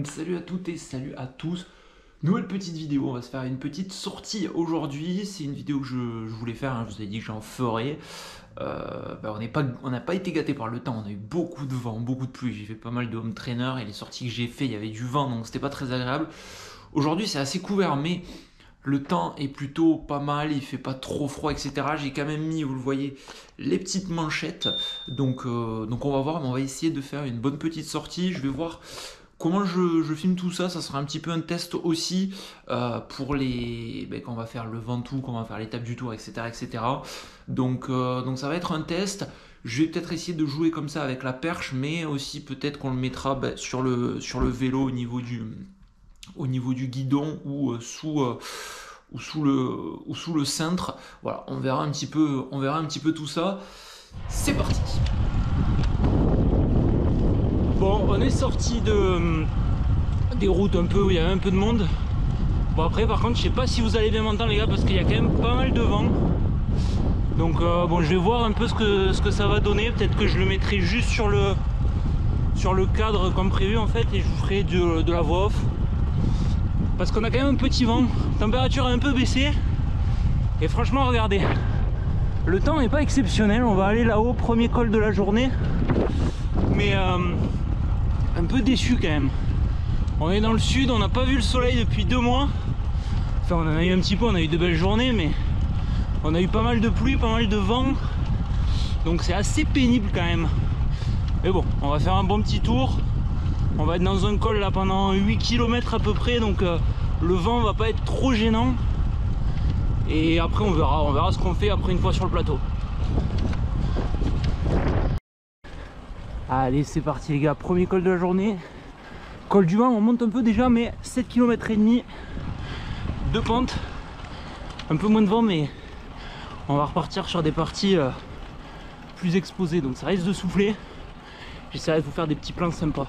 Salut à toutes et salut à tous. Nouvelle petite vidéo, on va se faire une petite sortie aujourd'hui. C'est une vidéo que je voulais faire, hein, je vous ai dit que j'en ferais. On n'a pas été gâté par le temps, on a eu beaucoup de vent, beaucoup de pluie. J'ai fait pas mal de home trainer et les sorties que j'ai fait, il y avait du vent, donc c'était pas très agréable. Aujourd'hui c'est assez couvert, mais le temps est plutôt pas mal, il fait pas trop froid, etc. J'ai quand même mis, vous le voyez, les petites manchettes. Donc on va voir, mais on va essayer de faire une bonne petite sortie. Je vais voir comment je filme tout ça. Ça sera un petit peu un test aussi pour les quand on va faire le Ventoux, quand on va faire l'étape du tour, etc. etc. Donc ça va être un test. Je vais peut-être essayer de jouer comme ça avec la perche, mais aussi peut-être qu'on le mettra sur le vélo au niveau du guidon ou sous le cintre. Voilà, on verra un petit peu tout ça. C'est parti. Bon, on est sorti des routes un peu où il y avait un peu de monde. Bon, après par contre je sais pas si vous allez bien m'entendre les gars, parce qu'il y a quand même pas mal de vent. Donc bon, je vais voir un peu ce que ça va donner. Peut-être que je le mettrai juste sur le cadre comme prévu en fait, et je vous ferai de la voix off. Parce qu'on a quand même un petit vent, la température a un peu baissé. Et franchement regardez, le temps n'est pas exceptionnel. On va aller là-haut, premier col de la journée. Mais un peu déçu quand même. On est dans le sud, on n'a pas vu le soleil depuis 2 mois. Enfin on en a eu un petit peu, on a eu de belles journées, mais on a eu pas mal de pluie, pas mal de vent. Donc c'est assez pénible quand même. Mais bon, on va faire un bon petit tour. On va être dans un col là pendant 8 km à peu près, donc le vent va pas être trop gênant. Et après on verra ce qu'on fait après une fois sur le plateau. Allez, c'est parti les gars, premier col de la journée. Col du vent, on monte un peu déjà, mais 7 km et demi de pente. Un peu moins de vent, mais on va repartir sur des parties plus exposées, donc ça risque de souffler. J'essaierai de vous faire des petits plans sympas.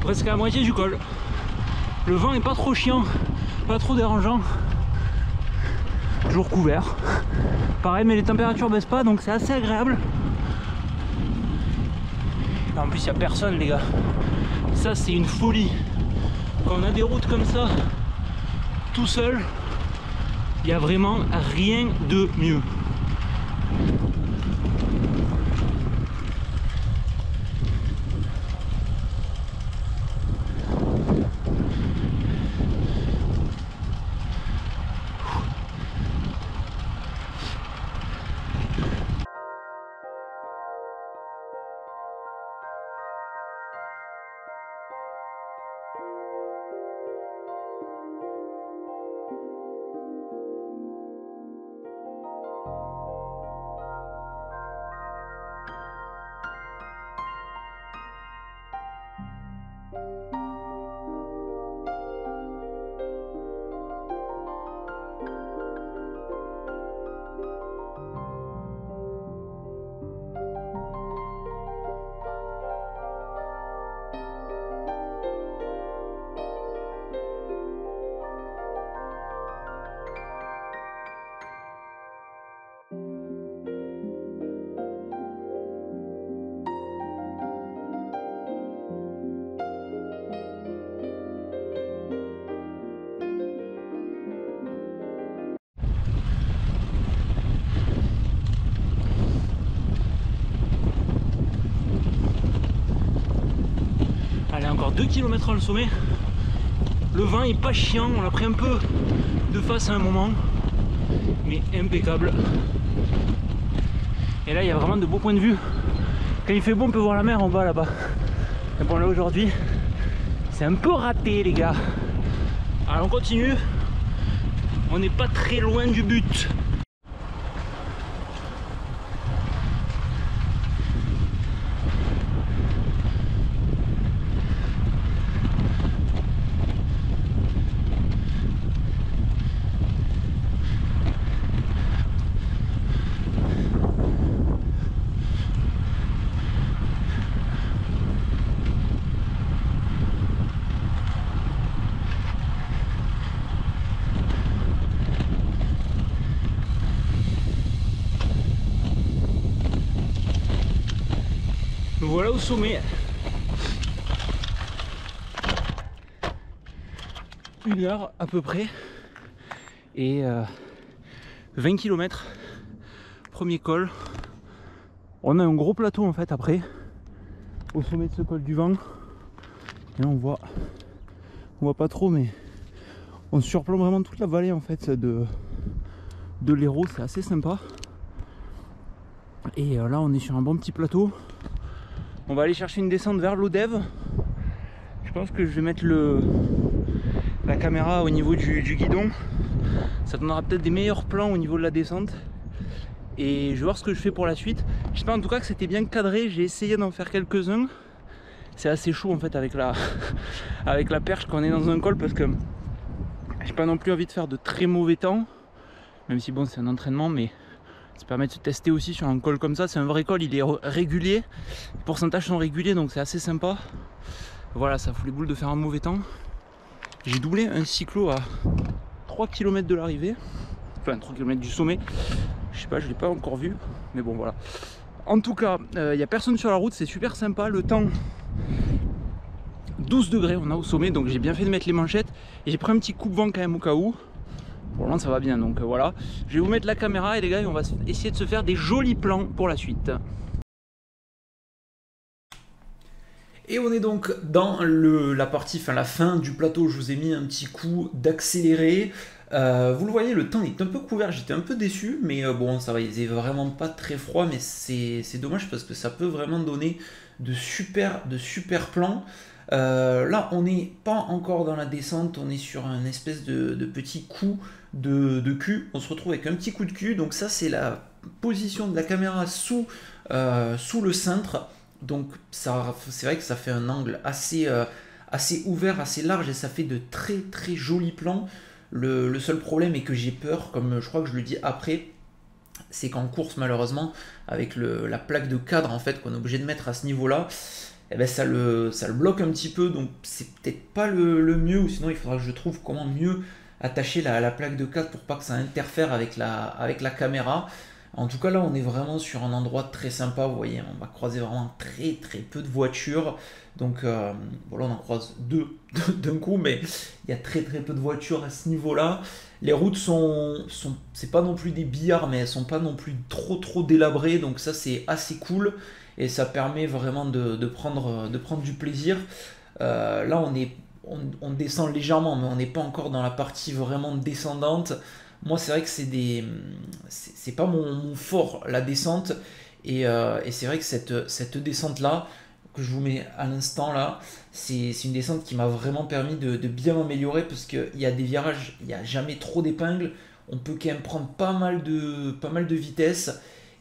Presque à la moitié du col. Le vent est pas trop chiant, pas trop dérangeant. Toujours couvert. Pareil, mais les températures baissent pas, donc c'est assez agréable. En plus, il n'y a personne, les gars. Ça, c'est une folie. Quand on a des routes comme ça, tout seul, il n'y a vraiment rien de mieux. Allez, encore 2 km le sommet. Le vent est pas chiant, on l'a pris un peu de face à un moment. mais impeccable. Et là il y a vraiment de beaux points de vue. Quand il fait beau on peut voir la mer en bas là-bas. Et bon là aujourd'hui c'est un peu raté les gars. Alors on continue. On n'est pas très loin du but. Nous voilà au sommet. 1 heure à peu près. Et 20 km. Premier col. On a un gros plateau en fait après. Au sommet de ce col du vent. Et là on voit pas trop mais on surplombe vraiment toute la vallée en fait de l'Hérault. C'est assez sympa. Et là on est sur un bon petit plateau. On va aller chercher une descente vers l'Odève. Je pense que je vais mettre la caméra au niveau du guidon. Ça donnera peut-être des meilleurs plans au niveau de la descente. Et je vais voir ce que je fais pour la suite. J'espère en tout cas que c'était bien cadré. J'ai essayé d'en faire quelques-uns. C'est assez chaud en fait avec la perche quand on est dans un col parce que j'ai pas non plus envie de faire de très mauvais temps. Même si bon c'est un entraînement mais ça permet de se tester aussi sur un col comme ça. C'est un vrai col, il est régulier. Les pourcentages sont réguliers donc c'est assez sympa. Voilà, ça fout les boules de faire un mauvais temps. J'ai doublé un cyclo à 3 km de l'arrivée. Enfin 3 km du sommet. Je sais pas, je l'ai pas encore vu. Mais bon voilà. En tout cas, il n'y a personne sur la route, c'est super sympa. Le temps 12 degrés on a au sommet, donc j'ai bien fait de mettre les manchettes. Et j'ai pris un petit coupe-vent quand même au cas où. Pour le moment ça va bien, donc voilà. Je vais vous mettre la caméra et les gars, on va essayer de se faire des jolis plans pour la suite. Et on est donc dans la partie, enfin la fin du plateau. Je vous ai mis un petit coup d'accéléré. Vous le voyez, le temps est un peu couvert. J'étais un peu déçu, mais bon, ça va. Il est vraiment pas très froid, mais c'est dommage parce que ça peut vraiment donner de super plans. Là, on n'est pas encore dans la descente. On est sur un espèce de petit coup de cul. On se retrouve avec un petit coup de cul. Donc ça, c'est la position de la caméra sous le cintre. Donc c'est vrai que ça fait un angle assez ouvert, assez large et ça fait de très jolis plans. Le seul problème est que j'ai peur, comme je crois que je le dis après, c'est qu'en course malheureusement avec la plaque de cadre en fait qu'on est obligé de mettre à ce niveau là, eh ben, ça le bloque un petit peu, donc c'est peut-être pas le mieux, ou sinon il faudra que je trouve comment mieux attacher la plaque de cadre pour pas que ça interfère avec la caméra. En tout cas là on est vraiment sur un endroit très sympa, vous voyez, on va croiser vraiment très peu de voitures. Donc bon, là on en croise deux d'un coup, mais il y a très peu de voitures à ce niveau là. Les routes c'est pas non plus des billards, mais elles sont pas non plus trop délabrées, donc ça c'est assez cool. Et ça permet vraiment de prendre du plaisir. Là on descend légèrement, mais on n'est pas encore dans la partie vraiment descendante. Moi c'est vrai que c'est pas mon fort la descente, et c'est vrai que cette descente là que je vous mets à l'instant là, c'est une descente qui m'a vraiment permis de bien m'améliorer, parce qu'il y a des virages, il n'y a jamais trop d'épingles, on peut quand même prendre pas mal de vitesse,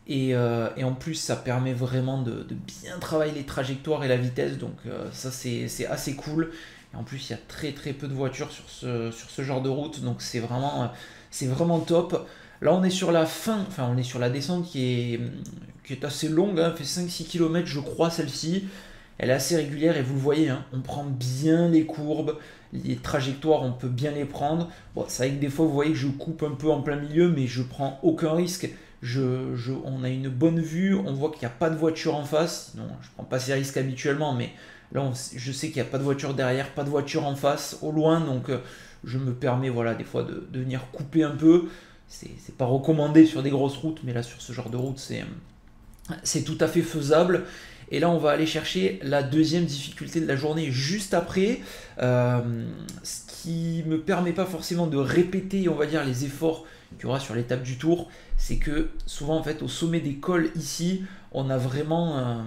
et en plus ça permet vraiment de bien travailler les trajectoires et la vitesse, donc ça c'est assez cool. Et en plus il y a très peu de voitures sur ce genre de route, donc c'est vraiment top. Là on est sur la fin, enfin on est sur la descente qui est assez longue, hein, elle fait 5-6 km je crois celle-ci. Elle est assez régulière et vous le voyez, hein, on prend bien les courbes, les trajectoires on peut bien les prendre. Bon, c'est vrai que des fois vous voyez que je coupe un peu en plein milieu, mais je prends aucun risque. On a une bonne vue, on voit qu'il n'y a pas de voiture en face. Non, je prends pas ces risques habituellement, mais là je sais qu'il n'y a pas de voiture derrière, pas de voiture en face, au loin, donc je me permets voilà, des fois de venir couper un peu. C'est pas recommandé sur des grosses routes, mais là sur ce genre de route c'est tout à fait faisable. Et là, on va aller chercher la deuxième difficulté de la journée juste après, ce qui me permet pas forcément de répéter, on va dire, les efforts qu'il y aura sur l'étape du tour. C'est que souvent, en fait, au sommet des cols ici, on a vraiment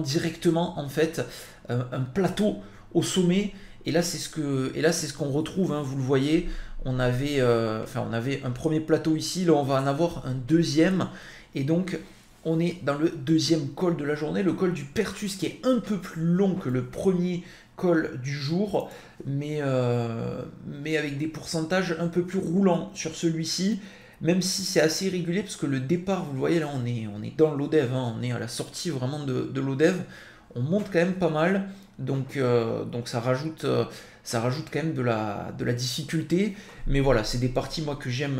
directement en fait un plateau au sommet. Et là, c'est ce qu'on retrouve, hein, vous le voyez. On avait un premier plateau ici, là on va en avoir un deuxième. Et donc, on est dans le deuxième col de la journée, le col du Perthus, qui est un peu plus long que le premier col du jour, mais avec des pourcentages un peu plus roulants sur celui-ci, même si c'est assez irrégulier, parce que le départ, vous le voyez là, on est dans l'Odev, hein, on est à la sortie vraiment de l'Odev, on monte quand même pas mal, donc ça rajoute quand même de la difficulté, mais voilà, c'est des parties moi que j'aime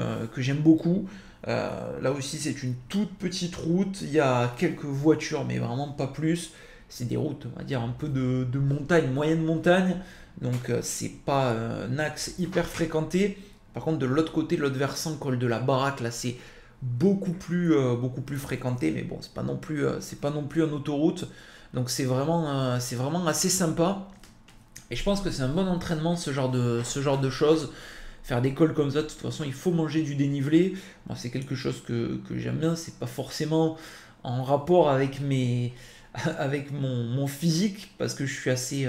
beaucoup. Là aussi c'est une toute petite route, il y a quelques voitures mais vraiment pas plus, c'est des routes on va dire un peu de montagne, moyenne montagne, donc c'est pas un axe hyper fréquenté. Par contre de l'autre côté, de l'autre versant, col de la Baraque, là c'est beaucoup plus fréquenté, mais bon c'est pas non plus une autoroute, donc c'est vraiment assez sympa. Et je pense que c'est un bon entraînement ce genre de choses. Faire des cols comme ça, de toute façon, il faut manger du dénivelé. Moi, c'est quelque chose que j'aime bien. C'est pas forcément en rapport avec mon physique, parce que je suis assez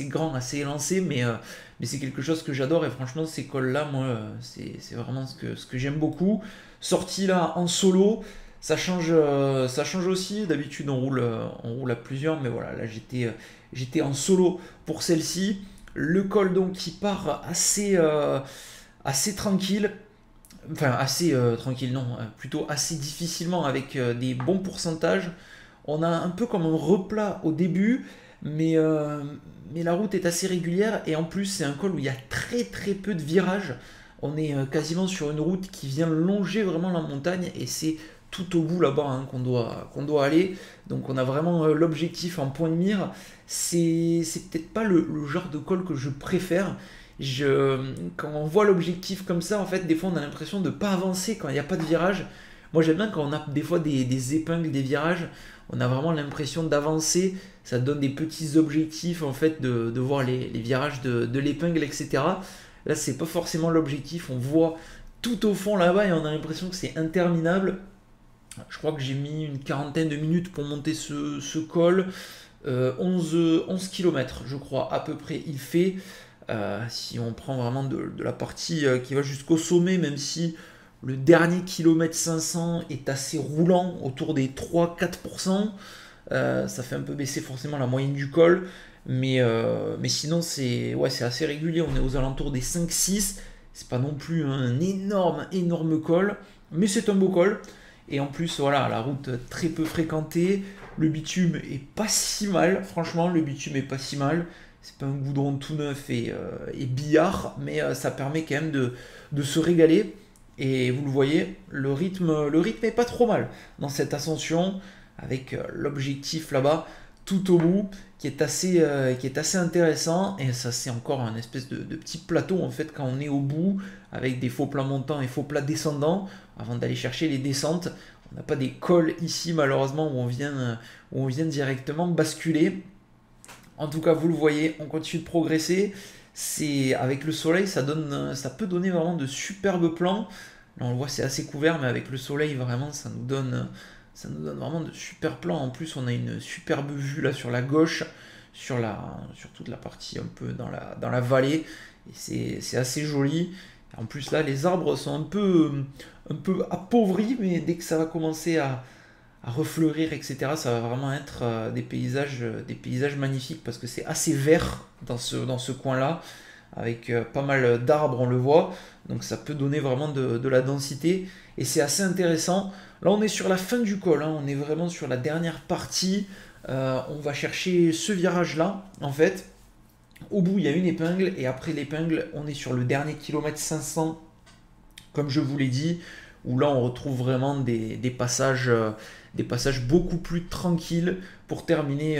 grand, assez élancé, mais c'est quelque chose que j'adore. Et franchement, ces cols-là, moi, c'est vraiment ce que j'aime beaucoup. Sortie là en solo, ça change aussi. D'habitude, on roule à plusieurs, mais voilà, là, j'étais en solo pour celle-ci. Le col donc qui part assez tranquille, enfin assez tranquille non, plutôt assez difficilement avec des bons pourcentages. On a un peu comme un replat au début, mais la route est assez régulière et en plus c'est un col où il y a très très peu de virages. On est quasiment sur une route qui vient longer vraiment la montagne et c'est tout au bout là-bas hein, qu'on doit aller. Donc on a vraiment l'objectif en point de mire. C'est peut-être pas le genre de col que je préfère. Quand on voit l'objectif comme ça, en fait, des fois on a l'impression de ne pas avancer quand il n'y a pas de virage. Moi j'aime bien quand on a des fois des épingles, des virages, on a vraiment l'impression d'avancer. Ça donne des petits objectifs en fait de voir les virages de l'épingle, etc. Là c'est pas forcément l'objectif, on voit tout au fond là-bas et on a l'impression que c'est interminable. Je crois que j'ai mis une quarantaine de minutes pour monter ce col. 11 km je crois à peu près il fait. Si on prend vraiment de la partie qui va jusqu'au sommet, même si le dernier kilomètre 500 est assez roulant, autour des 3-4%, ça fait un peu baisser forcément la moyenne du col, mais sinon c'est assez régulier, on est aux alentours des 5-6, c'est pas non plus un énorme col, mais c'est un beau col, et en plus voilà, la route très peu fréquentée, le bitume est pas si mal, franchement le bitume est pas si mal. C'est pas un goudron tout neuf et billard, mais ça permet quand même de se régaler. Et vous le voyez, le rythme est pas trop mal dans cette ascension, avec l'objectif là-bas, tout au bout, qui est assez intéressant. Et ça, c'est encore un espèce de petit plateau, en fait, quand on est au bout, avec des faux plats montants et faux plats descendants, avant d'aller chercher les descentes. On n'a pas des cols ici, malheureusement, où on vient directement basculer. En tout cas, vous le voyez, on continue de progresser. Avec le soleil, ça peut donner vraiment de superbes plans. Là, on le voit, c'est assez couvert, mais avec le soleil, vraiment, ça nous donne vraiment de super plans. En plus, on a une superbe vue là sur la gauche, sur toute la partie un peu dans la vallée. Et c'est assez joli. En plus, là, les arbres sont un peu appauvris, mais dès que ça va commencer à refleurir, etc. Ça va vraiment être des paysages magnifiques parce que c'est assez vert dans ce coin-là, avec pas mal d'arbres, on le voit. Donc ça peut donner vraiment de la densité et c'est assez intéressant. Là, on est sur la fin du col, hein, on est vraiment sur la dernière partie. On va chercher ce virage-là, en fait. Au bout, il y a une épingle et après l'épingle, on est sur le dernier kilomètre 500, comme je vous l'ai dit, où là, on retrouve vraiment des passages beaucoup plus tranquilles pour terminer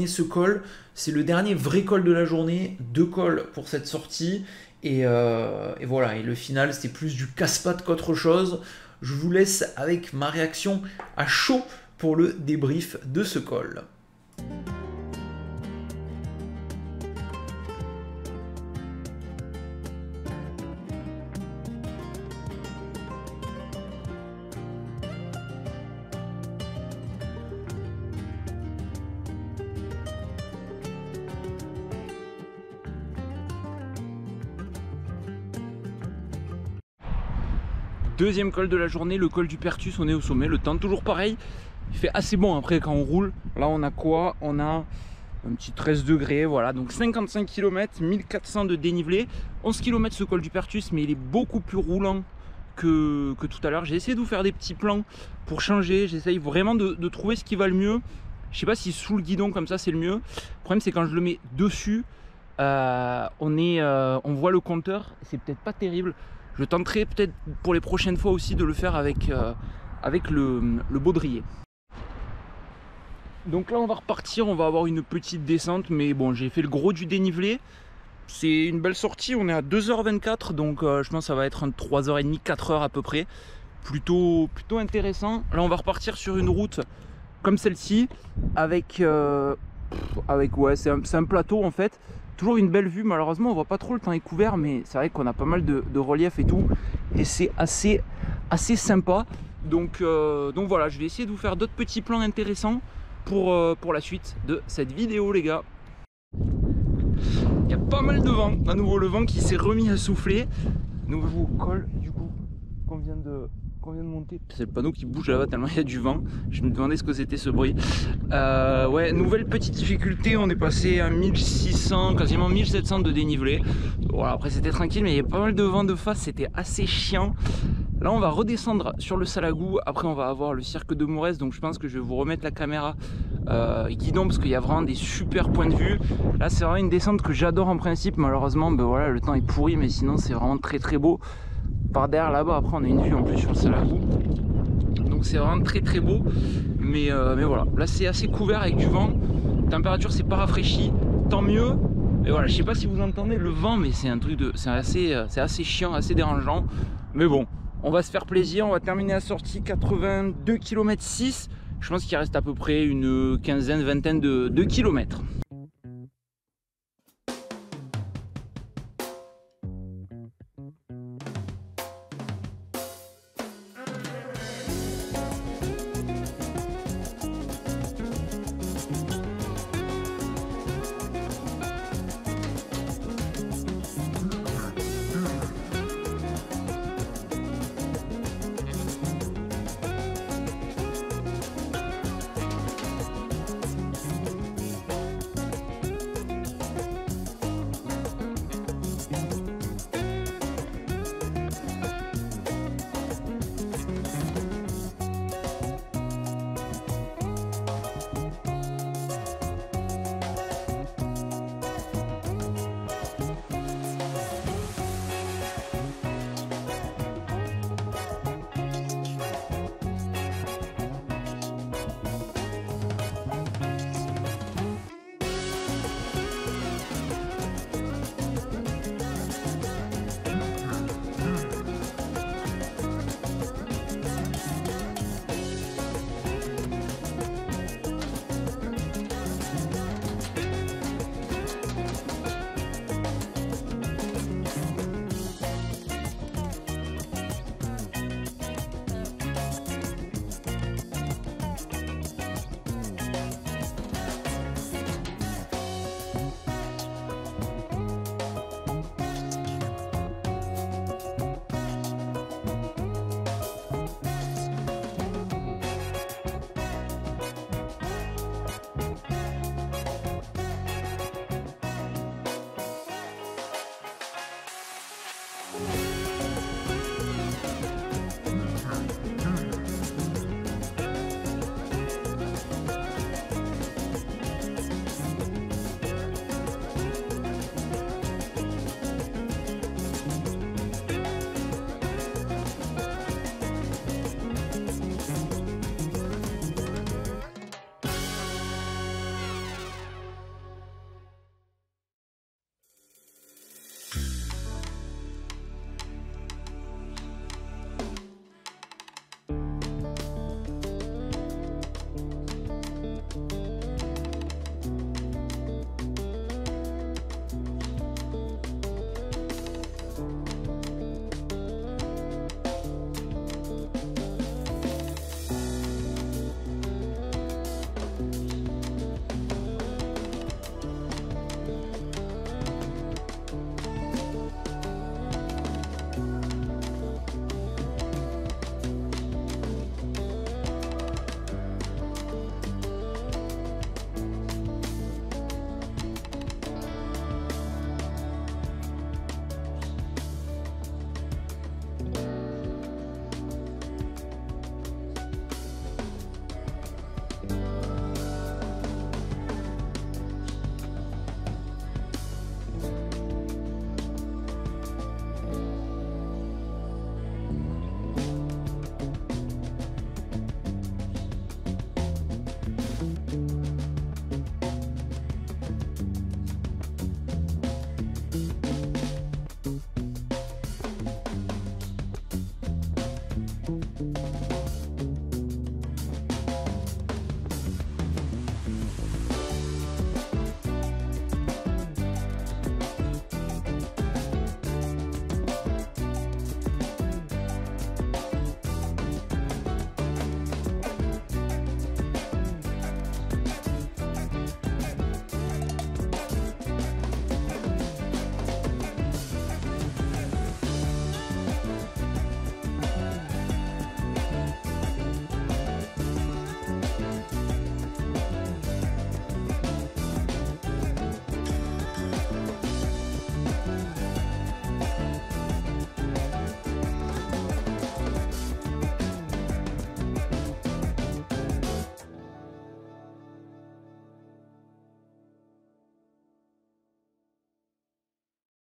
ce col. C'est le dernier vrai col de la journée, 2 cols pour cette sortie. Et voilà, et le final, c'était plus du casse-pattes qu'autre chose. Je vous laisse avec ma réaction à chaud pour le débrief de ce col. Deuxième col de la journée, le col du Pertus, on est au sommet, le temps toujours pareil, il fait assez bon après quand on roule. Là on a quoi? On a un petit 13 degrés, voilà, donc 55 km, 1400 de dénivelé, 11 km ce col du Pertus, mais il est beaucoup plus roulant que tout à l'heure. J'ai essayé de vous faire des petits plans pour changer, j'essaye vraiment de trouver ce qui va le mieux. Je sais pas si sous le guidon comme ça c'est le mieux. Le problème c'est quand je le mets dessus, on voit le compteur, c'est peut-être pas terrible. Je tenterai peut-être pour les prochaines fois aussi de le faire avec le baudrier. Donc là on va repartir, on va avoir une petite descente, mais bon, j'ai fait le gros du dénivelé. C'est une belle sortie, on est à 2h24, donc je pense que ça va être un 3h30, 4h à peu près. Plutôt intéressant. Là on va repartir sur une route comme celle-ci, avec ouais, c'est un plateau en fait. Toujours une belle vue, malheureusement on voit pas trop, le temps est couvert, mais c'est vrai qu'on a pas mal de relief et tout, et c'est assez sympa. Donc voilà, je vais essayer de vous faire d'autres petits plans intéressants pour la suite de cette vidéo les gars. Il y a pas mal de vent, à nouveau le vent qui s'est remis à souffler. Nouveau col du coup qu'on vient de monter. C'est le panneau qui bouge là-bas tellement il y a du vent. Je me demandais ce que c'était ce bruit. Ouais, nouvelle petite difficulté, on est passé à 1600, quasiment 1700 de dénivelé. Voilà, après c'était tranquille, mais il y a pas mal de vent de face, c'était assez chiant. Là on va redescendre sur le Salagou, après on va avoir le cirque de Mourez, donc je pense que je vais vous remettre la caméra guidon parce qu'il y a vraiment des super points de vue. Là c'est vraiment une descente que j'adore en principe, malheureusement ben voilà, le temps est pourri, mais sinon c'est vraiment très beau. Par derrière là-bas, après on a une vue en plus sur le Salagou, donc c'est vraiment très beau, mais voilà, là c'est assez couvert avec du vent, température c'est pas rafraîchi, tant mieux. Et voilà, je sais pas si vous entendez le vent, mais c'est un truc c'est assez chiant, assez dérangeant, mais bon, on va se faire plaisir. On va terminer la sortie 82 km 6, je pense qu'il reste à peu près une quinzaine, vingtaine de kilomètres.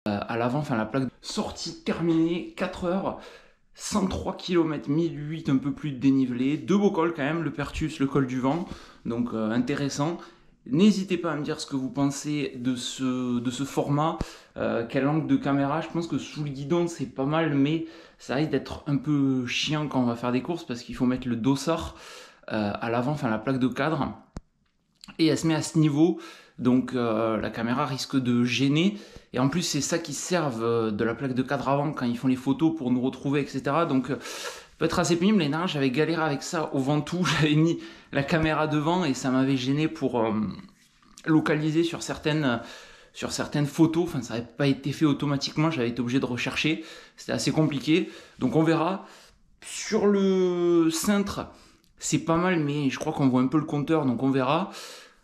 à l'avant, enfin la plaque. Sortie terminée, 4 heures, 103 km, 1008, un peu plus de dénivelé, 2 beaux cols quand même, le Pertus, le col du vent, donc intéressant. N'hésitez pas à me dire ce que vous pensez de ce format, quel angle de caméra. Je pense que sous le guidon c'est pas mal, mais ça risque d'être un peu chiant quand on va faire des courses parce qu'il faut mettre le dossard à l'avant, enfin la plaque de cadre, et elle se met à ce niveau, donc la caméra risque de gêner, et en plus c'est ça qui servent de la plaque de cadre avant quand ils font les photos pour nous retrouver, etc. Donc peut être assez pénible. L'année dernière j'avais galéré avec ça au Ventoux, j'avais mis la caméra devant et ça m'avait gêné pour localiser sur certaines photos, enfin ça n'avait pas été fait automatiquement, j'avais été obligé de rechercher, c'était assez compliqué, donc on verra. Sur le cintre c'est pas mal, mais je crois qu'on voit un peu le compteur, donc on verra.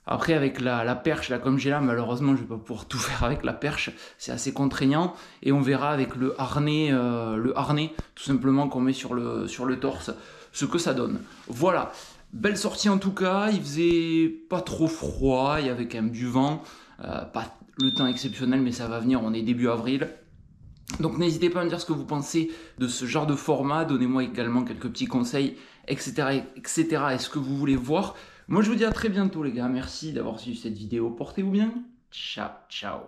Après avec la perche, là comme j'ai là, malheureusement je vais pas pouvoir tout faire avec la perche, c'est assez contraignant, et on verra avec le harnais tout simplement qu'on met sur le torse, ce que ça donne. Voilà, belle sortie en tout cas, il faisait pas trop froid, il y avait quand même du vent, pas le temps exceptionnel, mais ça va venir, on est début avril. Donc n'hésitez pas à me dire ce que vous pensez de ce genre de format, donnez-moi également quelques petits conseils, etc. etc. Est-ce que vous voulez voir? Moi je vous dis à très bientôt les gars, merci d'avoir suivi cette vidéo, portez-vous bien, ciao ciao.